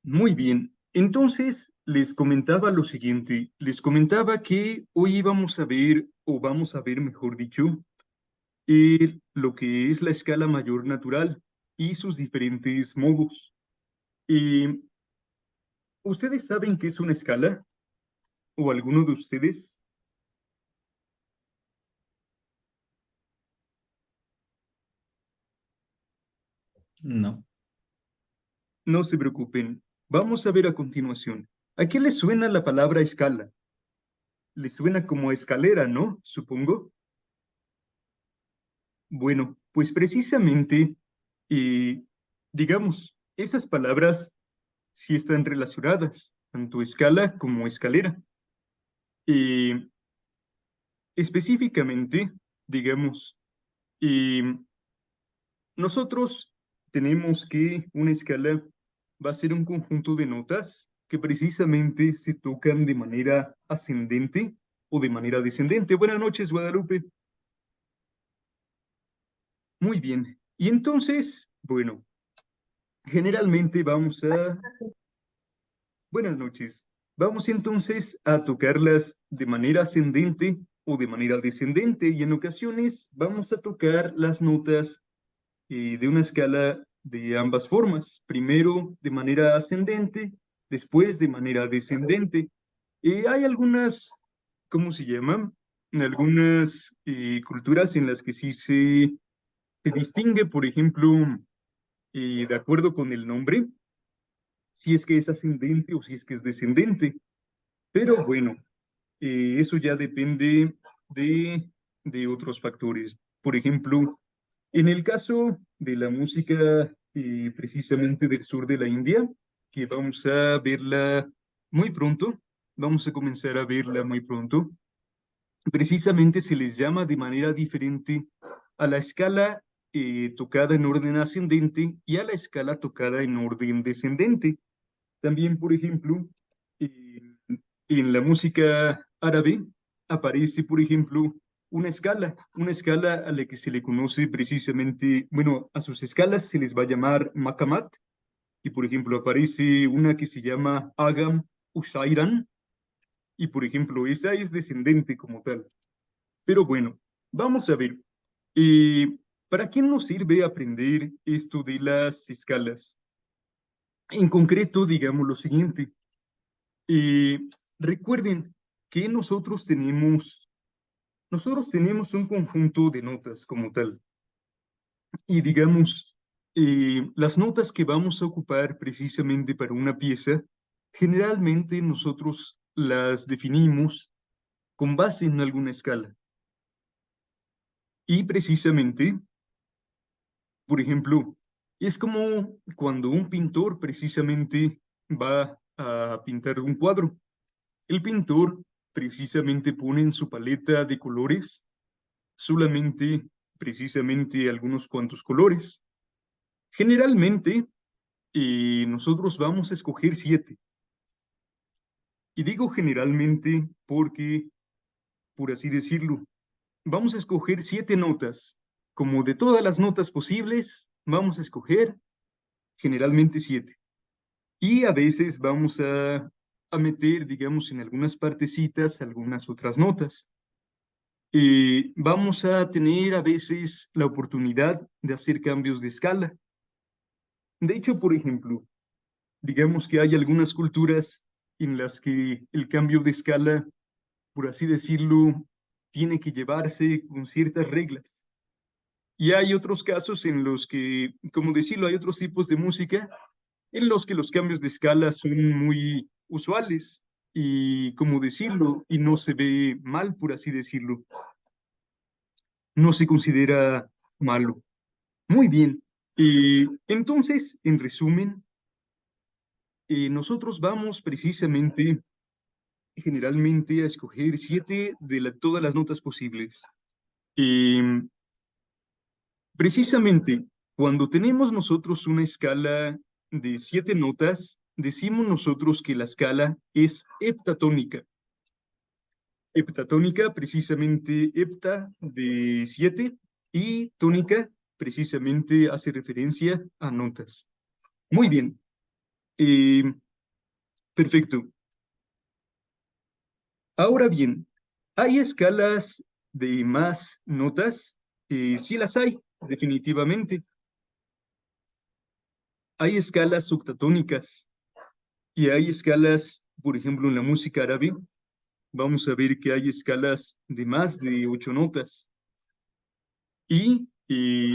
Muy bien. Entonces, les comentaba lo siguiente. Les comentaba que hoy íbamos a ver, o vamos a ver, mejor dicho, lo que es la escala mayor natural y sus diferentes modos. Eh, ¿Ustedes saben qué es una escala? ¿O alguno de ustedes? No, No se preocupen. Vamos a ver a continuación. ¿A qué les suena la palabra escala? Les suena como escalera, ¿no? Supongo. Bueno, pues precisamente, eh, digamos, esas palabras sí están relacionadas, tanto escala como escalera. Eh, Específicamente, digamos, eh, nosotros tenemos que una escala va a ser un conjunto de notas que precisamente se tocan de manera ascendente o de manera descendente. Buenas noches, Guadalupe. Muy bien. Y entonces, bueno, generalmente vamos a buenas noches. Vamos entonces a tocarlas de manera ascendente o de manera descendente y en ocasiones vamos a tocar las notas de una escala de ambas formas. Primero de manera ascendente, después de manera descendente. Hay algunas, ¿cómo se llaman? Algunas culturas en las que sí se distingue, por ejemplo, de acuerdo con el nombre, si es que es ascendente o si es que es descendente. Pero bueno, eso ya depende de, de otros factores. Por ejemplo, en el caso de la música precisamente del sur de la India, que vamos a verla muy pronto, vamos a comenzar a verla muy pronto, precisamente se les llama de manera diferente a la escala tocada en orden ascendente y a la escala tocada en orden descendente. También, por ejemplo, eh, en la música árabe aparece, por ejemplo, una escala a la que se le conoce precisamente, bueno, a sus escalas se les va a llamar makamat, y por ejemplo aparece una que se llama Agam Ushairan, y por ejemplo esa es descendente como tal. Pero bueno, vamos a ver, eh, ¿para qué nos sirve aprender esto de las escalas? En concreto, digamos lo siguiente. Eh, Recuerden que nosotros tenemos un conjunto de notas como tal. Y digamos, las notas que vamos a ocupar precisamente para una pieza, generalmente nosotros las definimos con base en alguna escala. Y precisamente, por ejemplo, es como cuando un pintor precisamente va a pintar un cuadro. El pintor precisamente pone en su paleta de colores solamente precisamente algunos cuantos colores. Generalmente, nosotros vamos a escoger 7. Y digo generalmente porque, por así decirlo, vamos a escoger 7 notas. Como de todas las notas posibles, vamos a escoger generalmente 7. Y a veces vamos a meter, digamos, en algunas partecitas algunas otras notas. Vamos a tener a veces la oportunidad de hacer cambios de escala. De hecho, por ejemplo, digamos que hay algunas culturas en las que el cambio de escala, por así decirlo, tiene que llevarse con ciertas reglas. Y hay otros casos en los que, como decirlo, hay otros tipos de música en los que los cambios de escala son muy usuales y, como decirlo, y no se ve mal, por así decirlo, no se considera malo. Muy bien. Entonces, en resumen, nosotros vamos precisamente, generalmente, a escoger 7 de todas las notas posibles. Em, Precisamente, cuando tenemos nosotros una escala de 7 notas, decimos nosotros que la escala es heptatónica. Heptatónica, precisamente, hepta de 7 y tónica, precisamente, hace referencia a notas. Muy bien. Eh, perfecto. Ahora bien, ¿hay escalas de más notas? Sí las hay, definitivamente. Hay escalas octatónicas y hay escalas, por ejemplo, en la música árabe, vamos a ver que hay escalas de más de 8 notas. Y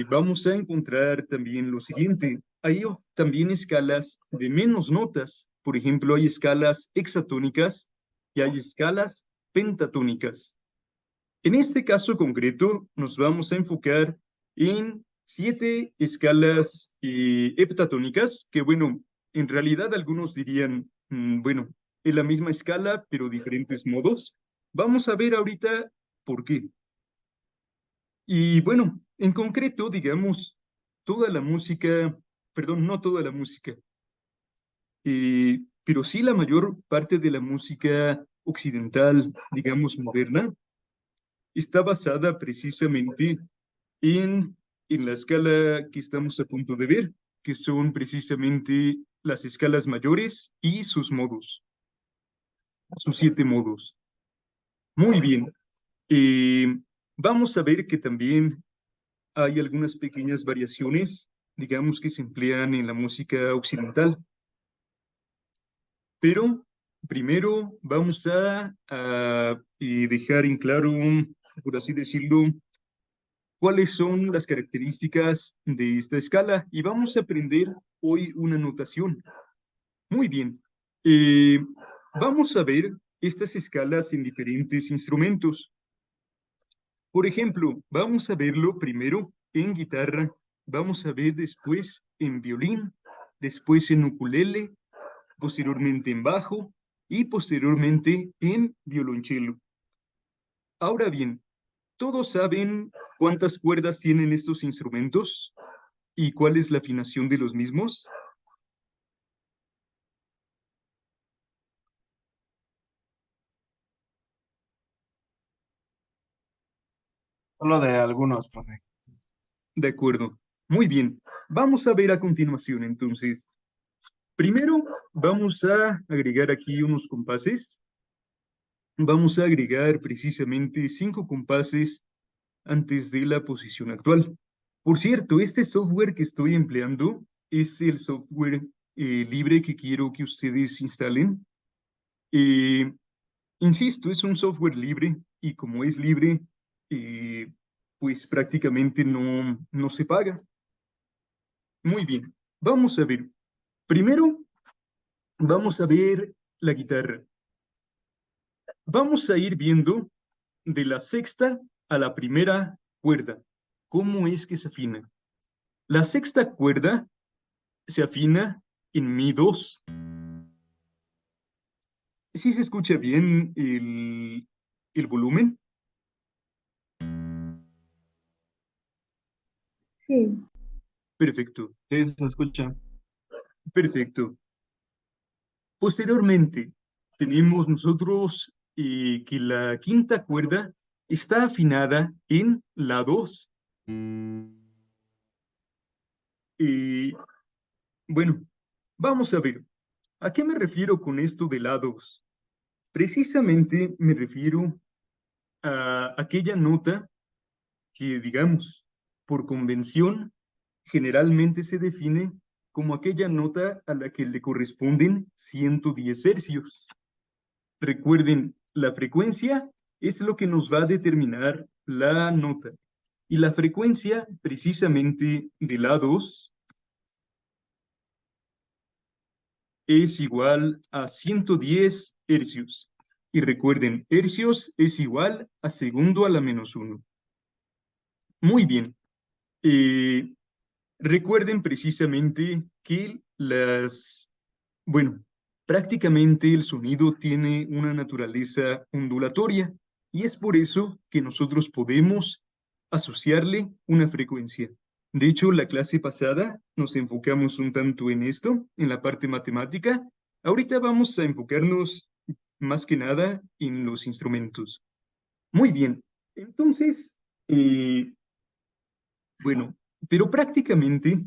vamos a encontrar también lo siguiente, hay también escalas de menos notas. Por ejemplo, hay escalas hexatónicas y hay escalas pentatónicas. En este caso concreto, nos vamos a enfocar en 7 escalas heptatónicas, que bueno, en realidad algunos dirían, bueno, es la misma escala, pero diferentes modos. Vamos a ver ahorita por qué. Y bueno, en concreto, digamos, toda la música, perdón, no toda la música, pero sí la mayor parte de la música occidental, digamos, moderna, está basada precisamente en, en la escala que estamos a punto de ver, que son precisamente las escalas mayores y sus 7 modos. Muy bien. Eh, Vamos a ver que también hay algunas pequeñas variaciones, digamos, que se emplean en la música occidental. Pero primero vamos a dejar en claro, por así decirlo, cuáles son las características de esta escala y vamos a aprender hoy una notación. Muy bien. Eh, Vamos a ver estas escalas en diferentes instrumentos. Por ejemplo, vamos a verlo primero en guitarra, vamos a ver después en violín, después en ukulele, posteriormente en bajo y posteriormente en violonchelo. Ahora bien, ¿todos saben cuántas cuerdas tienen estos instrumentos y cuál es la afinación de los mismos? Solo de algunos, profe. De acuerdo. Muy bien. Vamos a ver a continuación, entonces. Primero, vamos a agregar aquí unos compases. Vamos a agregar precisamente 5 compases antes de la posición actual. Por cierto, este software que estoy empleando es el software libre que quiero que ustedes instalen. Eh, Insisto, es un software libre y como es libre, eh, pues prácticamente no se paga. Muy bien, vamos a ver. Primero, vamos a ver la guitarra. Vamos a ir viendo de la sexta a la primera cuerda. ¿Cómo es que se afina? La sexta cuerda se afina en mi 2. ¿Sí se escucha bien el volumen? Sí, Perfecto, Sí, se escucha. perfecto. Posteriormente, tenemos nosotros que la quinta cuerda está afinada en la 2. Eh, bueno, vamos a ver. ¿A qué me refiero con esto de la 2? Precisamente me refiero a aquella nota que, digamos, por convención, generalmente se define como aquella nota a la que le corresponden 110 hercios. Recuerden, la frecuencia es lo que nos va a determinar la nota. Y la frecuencia, precisamente, de la 2 es igual a 110 hercios. Y recuerden, hercios es igual a segundo a la -1. Muy bien. Eh, Recuerden precisamente que bueno, prácticamente el sonido tiene una naturaleza ondulatoria y es por eso que nosotros podemos asociarle una frecuencia. De hecho, la clase pasada nos enfocamos un tanto en esto, en la parte matemática. Ahorita vamos a enfocarnos más que nada en los instrumentos. Muy bien, entonces, eh, bueno, pero prácticamente,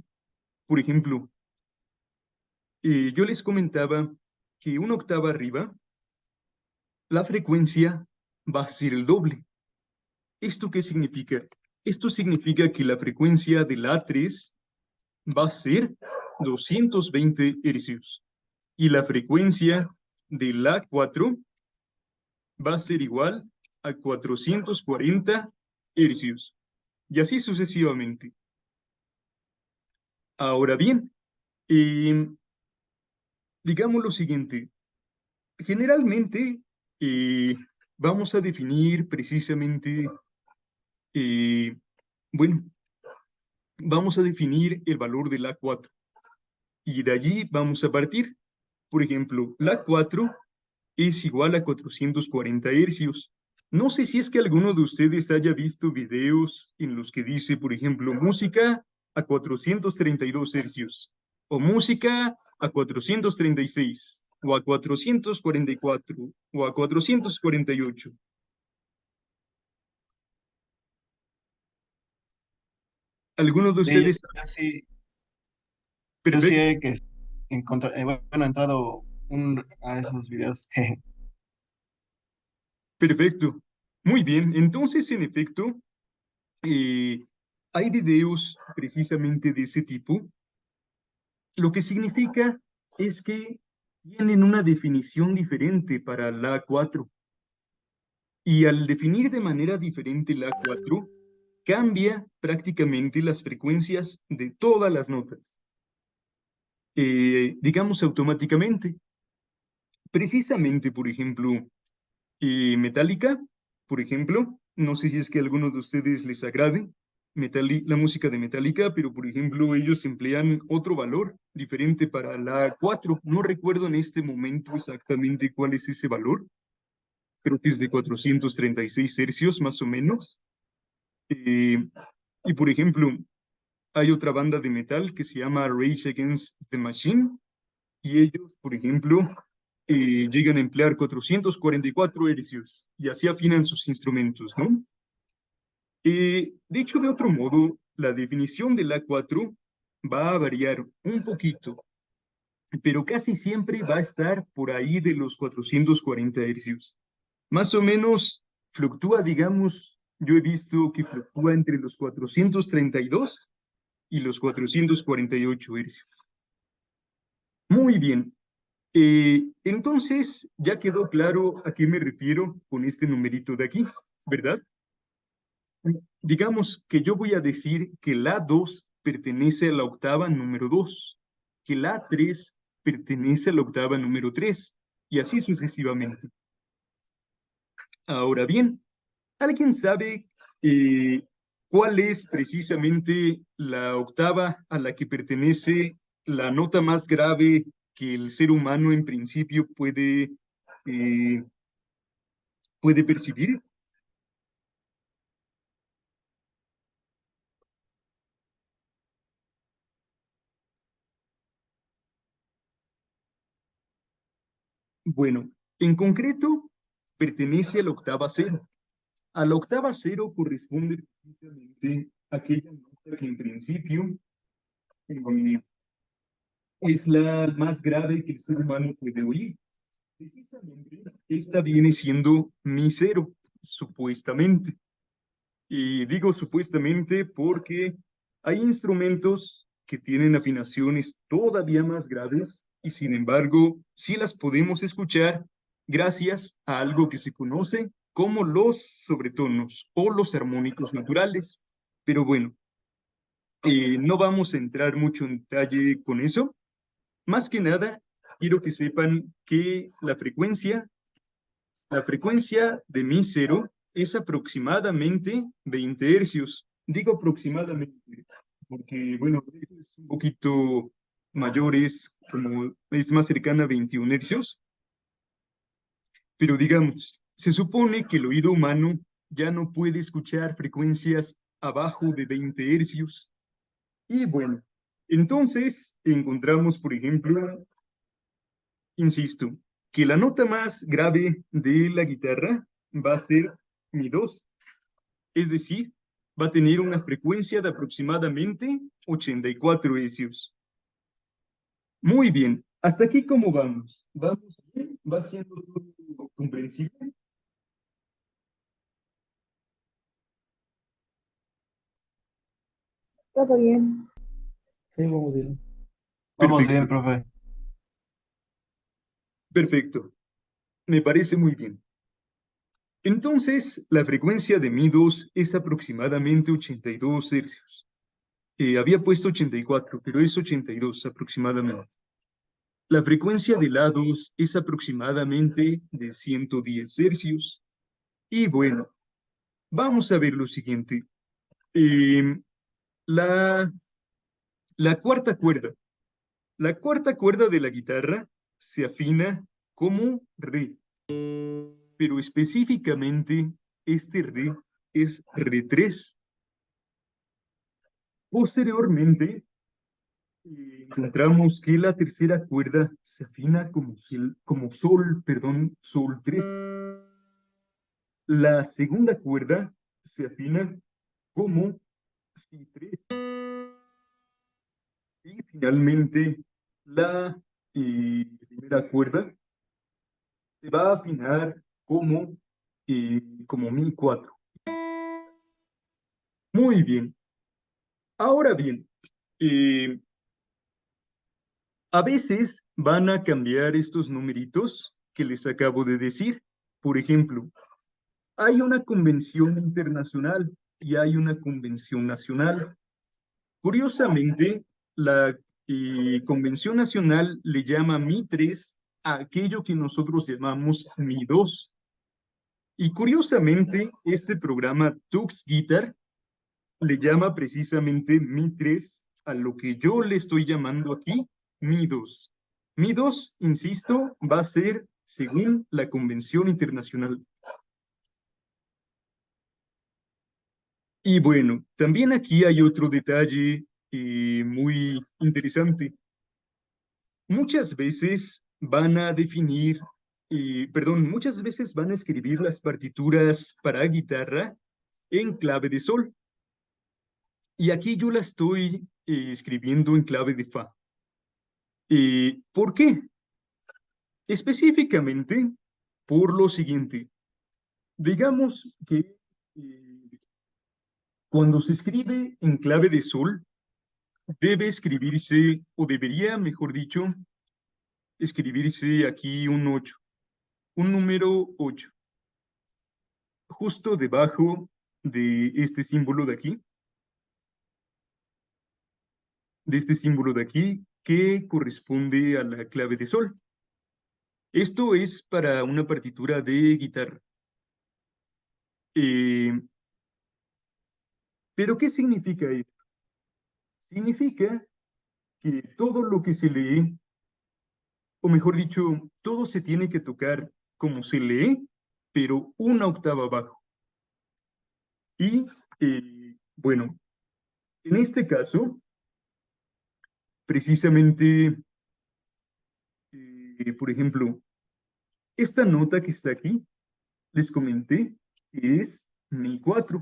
por ejemplo, yo les comentaba que una octava arriba, la frecuencia va a ser el doble. ¿Esto qué significa? Esto significa que la frecuencia de la A3 va a ser 220 hercios y la frecuencia de la A4 va a ser igual a 440 hercios y así sucesivamente. Ahora bien, digamos lo siguiente. Generalmente eh, vamos a definir precisamente, eh, bueno, vamos a definir el valor de la 4 y de allí vamos a partir. Por ejemplo, la 4 es igual a 440 hercios. No sé si es que alguno de ustedes haya visto videos en los que dice, por ejemplo, música a 432 hercios, o música a 436, o a 444, o a 448. ¿Alguno de Sí, ustedes? yo sí Perfecto, he bueno, he entrado a esos videos. Jeje. perfecto. Muy bien, entonces, en efecto, eh, hay videos precisamente de ese tipo. Lo que significa es que tienen una definición diferente para la 4 y al definir de manera diferente la 4 cambia prácticamente las frecuencias de todas las notas, digamos automáticamente. Precisamente, por ejemplo, Metallica, por ejemplo, no sé si es que a alguno de ustedes les agrade la música de Metallica, pero por ejemplo ellos emplean otro valor diferente para la 4. No recuerdo en este momento exactamente cuál es ese valor. Creo que es de 436 hercios más o menos. Eh, y por ejemplo, hay otra banda de metal que se llama Rage Against the Machine y ellos, por ejemplo, llegan a emplear 444 hercios y así afinan sus instrumentos, ¿no? Dicho de otro modo, la definición del A4 va a variar un poquito, pero casi siempre va a estar por ahí de los 440 hercios. Más o menos fluctúa, digamos, yo he visto que fluctúa entre los 432 y los 448 hercios. Muy bien. Entonces, ya quedó claro a qué me refiero con este numerito de aquí, ¿verdad? Digamos que yo voy a decir que la 2 pertenece a la octava número 2, que la 3 pertenece a la octava número 3, y así sucesivamente. Ahora bien, ¿alguien sabe eh, cuál es precisamente la octava a la que pertenece la nota más grave que el ser humano en principio eh, puede percibir? Bueno, en concreto, pertenece a la octava cero. A la octava cero corresponde precisamente aquella nota que en principio eh, es la más grave que el ser humano puede oír. Precisamente, esta viene siendo mi cero, supuestamente. Y digo supuestamente porque hay instrumentos que tienen afinaciones todavía más graves y sin embargo sí las podemos escuchar gracias a algo que se conoce como los sobretonos o los armónicos naturales. Pero bueno, no vamos a entrar mucho en detalle con eso. Más que nada, quiero que sepan que la frecuencia de mi cero es aproximadamente 20 hercios. Digo aproximadamente, porque, bueno, es un poquito mayor, es más cercana a 21 hercios, pero digamos, se supone que el oído humano ya no puede escuchar frecuencias abajo de 20 hercios. Y bueno, entonces encontramos, por ejemplo, insisto, que la nota más grave de la guitarra va a ser mi 2, es decir, va a tener una frecuencia de aproximadamente 84 hercios. Muy bien, ¿Hasta aquí cómo vamos? ¿Vamos bien? ¿Va siendo todo comprensible? Todo bien. Sí, vamos bien. Vamos bien, Perfecto, profe. perfecto. Me parece muy bien. Entonces, la frecuencia de Mi2 es aproximadamente 82 hercios. Había puesto 84, pero es 82 aproximadamente. La frecuencia de lados es aproximadamente de 110 hercios. Y bueno, vamos a ver lo siguiente. Em, la, la cuarta cuerda. La cuarta cuerda de la guitarra se afina como re, pero específicamente este re es re3. Posteriormente, encontramos que la tercera cuerda se afina como sol, perdón, sol 3. La segunda cuerda se afina como si 3. Y finalmente, la primera cuerda se va a afinar como mi 4. Muy bien. Ahora bien, eh, a veces van a cambiar estos numeritos que les acabo de decir. Por ejemplo, hay una convención internacional y hay una convención nacional. Curiosamente, la convención nacional le llama Mi 3 a aquello que nosotros llamamos Mi 2. Y curiosamente, este programa Tux Guitar le llama precisamente Mi 3 a lo que yo le estoy llamando aquí Mi 2. Mi 2, insisto, va a ser según la Convención Internacional. Y bueno, también aquí hay otro detalle muy interesante. Muchas veces van a definir, muchas veces van a escribir las partituras para guitarra en clave de sol. Y aquí yo la estoy escribiendo en clave de fa. ¿Por qué? Específicamente por lo siguiente. Digamos que cuando se escribe en clave de sol, debe escribirse, o debería, mejor dicho, escribirse aquí un 8, un número 8, justo debajo de este símbolo de aquí, que corresponde a la clave de sol. Esto es para una partitura de guitarra. Eh, ¿Pero qué significa esto? Significa que todo lo que se lee, o mejor dicho, todo se tiene que tocar como se lee, pero una octava abajo. Y bueno, en este caso, precisamente, por ejemplo, esta nota que está aquí, les comenté que es Mi 4.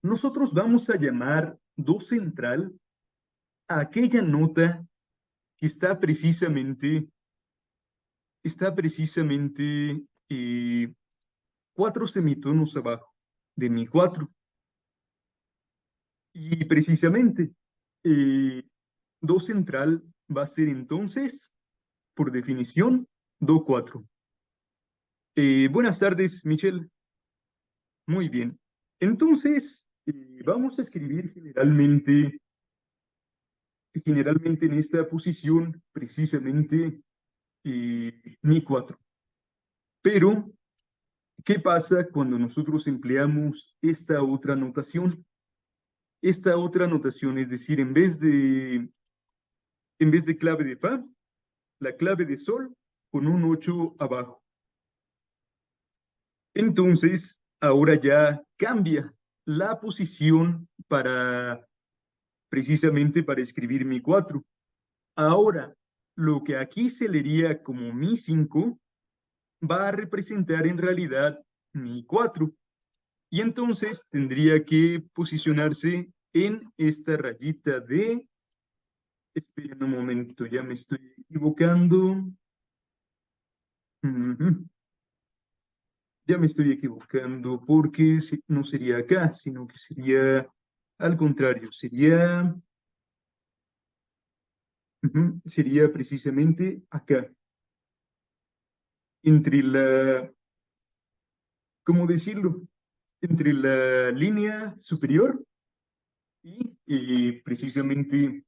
Nosotros vamos a llamar do central a aquella nota que está precisamente 4 semitonos abajo de Mi 4. Y precisamente, do central va a ser entonces, por definición, do 4. Buenas tardes, Michelle. Muy bien. Entonces, vamos a escribir generalmente en esta posición, precisamente, Mi 4. Pero, ¿qué pasa cuando nosotros empleamos esta otra notación? Esta otra notación, es decir, en vez de clave de fa, la clave de sol con un 8 abajo. Entonces, ahora ya cambia la posición precisamente para escribir Mi 4. Ahora, lo que aquí se leería como Mi 5 va a representar en realidad Mi 4. Y entonces tendría que posicionarse en esta rayita de Esperen un momento, ya me estoy equivocando. Ujú. Ya me estoy equivocando porque no sería acá, sino que sería al contrario, sería precisamente acá, entre ¿cómo decirlo? Entre la línea superior y precisamente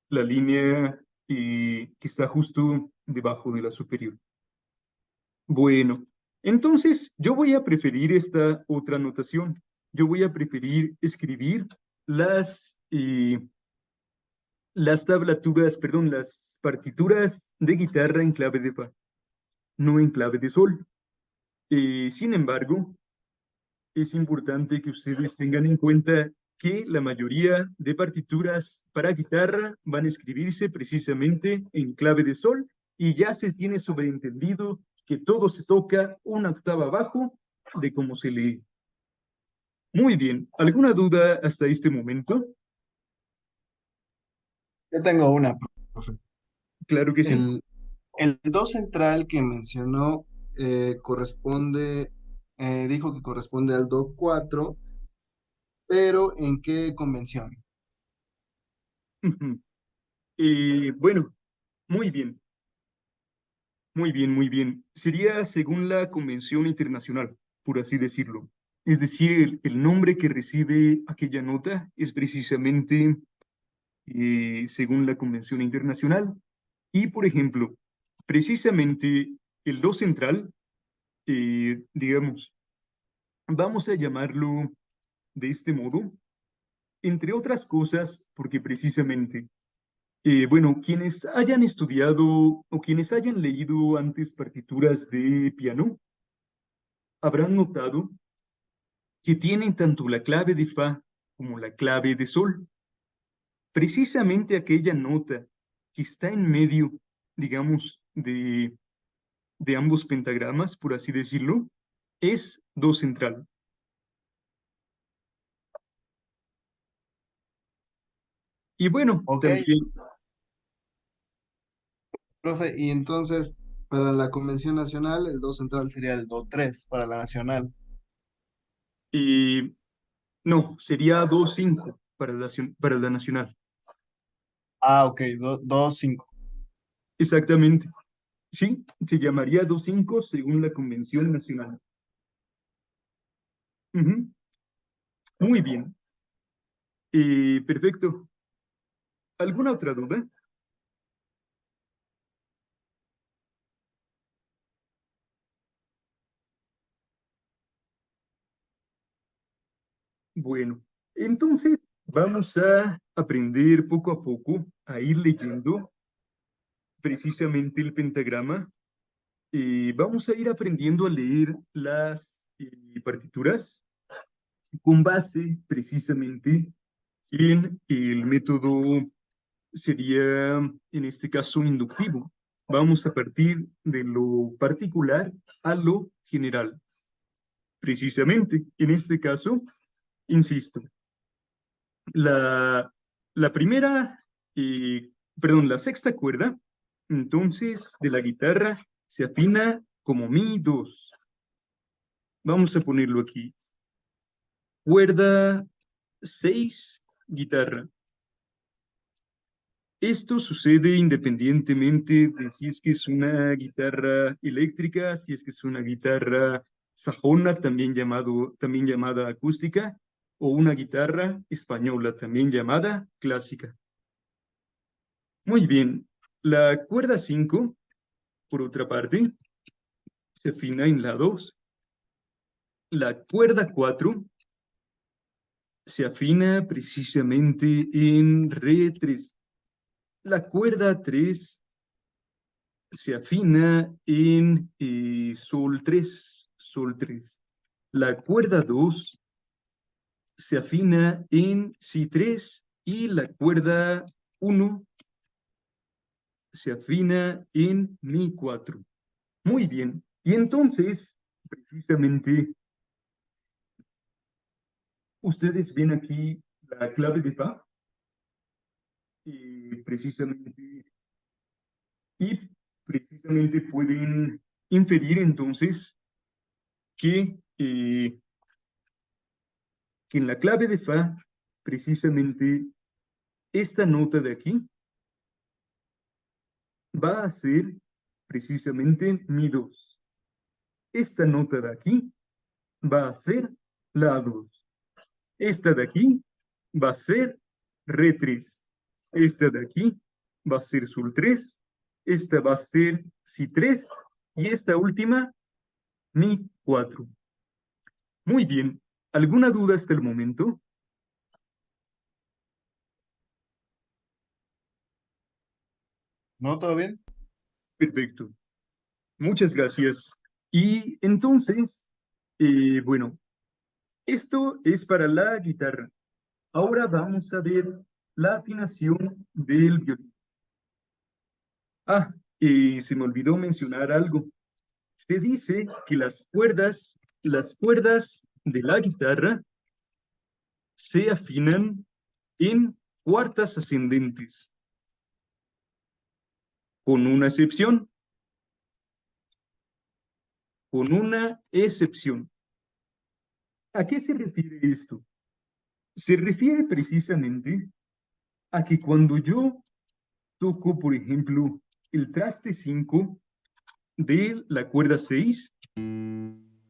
la línea que está justo debajo de la superior. Bueno, entonces yo voy a preferir esta otra notación. Yo voy a preferir escribir las tablaturas, perdón, las partituras de guitarra en clave de fa, no en clave de sol. Sin embargo, es importante que ustedes tengan en cuenta que la mayoría de partituras para guitarra van a escribirse precisamente en clave de sol y ya se tiene sobreentendido que todo se toca una octava abajo de cómo se lee. Muy bien, ¿alguna duda hasta este momento? Yo tengo una, profe. Claro que sí. El, el do central que mencionó corresponde, dijo que corresponde al do 4, pero ¿en qué convención? Ujú. Bueno, muy bien. Muy bien, muy bien. Sería según la Convención Internacional, por así decirlo. Es decir, el nombre que recibe aquella nota es precisamente según la Convención Internacional. Y, por ejemplo, precisamente el do central, digamos, vamos a llamarlo de este modo, entre otras cosas, porque precisamente bueno, quienes hayan estudiado o quienes hayan leído antes partituras de piano, habrán notado que tienen tanto la clave de fa como la clave de sol. Precisamente aquella nota que está en medio, digamos, de ambos pentagramas, por así decirlo, es do central. Y bueno, Ok, también, profe, y entonces para la convención nacional el do central sería el do 3 para la nacional. eh, no, sería do cinco para la nacional. Ah, ok, do 5. Exactamente. Sí, se llamaría do cinco según la Convención Nacional. Ujú. Muy bien. Perfecto. ¿Alguna otra duda? Bueno, entonces vamos a aprender poco a poco a ir leyendo precisamente el pentagrama. Vamos a ir aprendiendo a leer las partituras con base precisamente en el método, sería en este caso inductivo. Vamos a partir de lo particular a lo general. Precisamente, en este caso, insisto, la, la primera, perdón, la sexta cuerda, entonces, de la guitarra se afina como mi dos. Vamos a ponerlo aquí. Cuerda 6, guitarra. Esto sucede independientemente de si es que es una guitarra eléctrica, si es que es una guitarra sajona, también llamada acústica, o una guitarra española, también llamada clásica. Muy bien. La cuerda 5, por otra parte, se afina en la 2. La cuerda 4 se afina precisamente en re 3. La cuerda 3 se afina en sol 3, sol 3. La cuerda 2 se afina en si 3 y la cuerda 1 se afina en mi 4. Muy bien. Y entonces, precisamente, ustedes ven aquí la clave de fa. precisamente, y precisamente pueden inferir entonces que en la clave de Fa, precisamente, esta nota de aquí va a ser precisamente Mi 2. Esta nota de aquí va a ser La 2. Esta de aquí va a ser Re 3. Esta de aquí va a ser Sol 3. Esta va a ser Si 3. Y esta última, Mi 4. Muy bien. ¿Alguna duda hasta el momento? ¿No? ¿Todo bien? Perfecto. Muchas gracias. Y entonces, bueno, esto es para la guitarra. Ahora vamos a ver la afinación del violín. Ah, se me olvidó mencionar algo. Se dice que las cuerdas de la guitarra se afinan en cuartas ascendentes, con una excepción, con una excepción. ¿A qué se refiere esto? Se refiere precisamente a que cuando yo toco, por ejemplo, el traste 5 de la cuerda 6,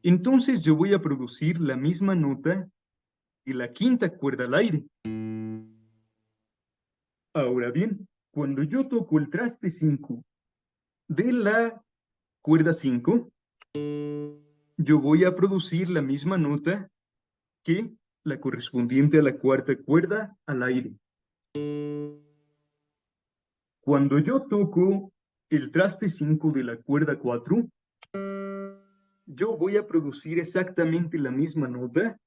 entonces yo voy a producir la misma nota que la quinta cuerda al aire. Ahora bien, cuando yo toco el traste 5 de la cuerda 5, yo voy a producir la misma nota que la correspondiente a la cuarta cuerda al aire. Cuando yo toco el traste 5 de la cuerda 4, yo voy a producir exactamente la misma nota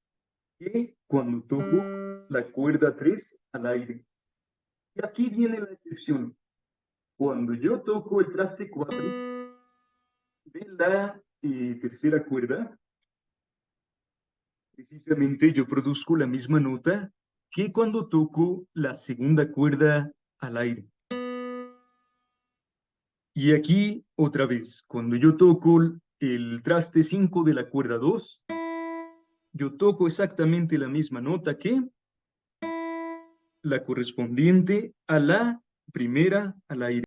que cuando toco la cuerda 3 al aire. Y aquí viene la excepción. Cuando yo toco el traste 4 de la tercera cuerda, precisamente yo produzco la misma nota que cuando toco la segunda cuerda al aire. Y aquí otra vez, cuando yo toco el traste 5 de la cuerda 2, yo toco exactamente la misma nota que la correspondiente a la primera al aire.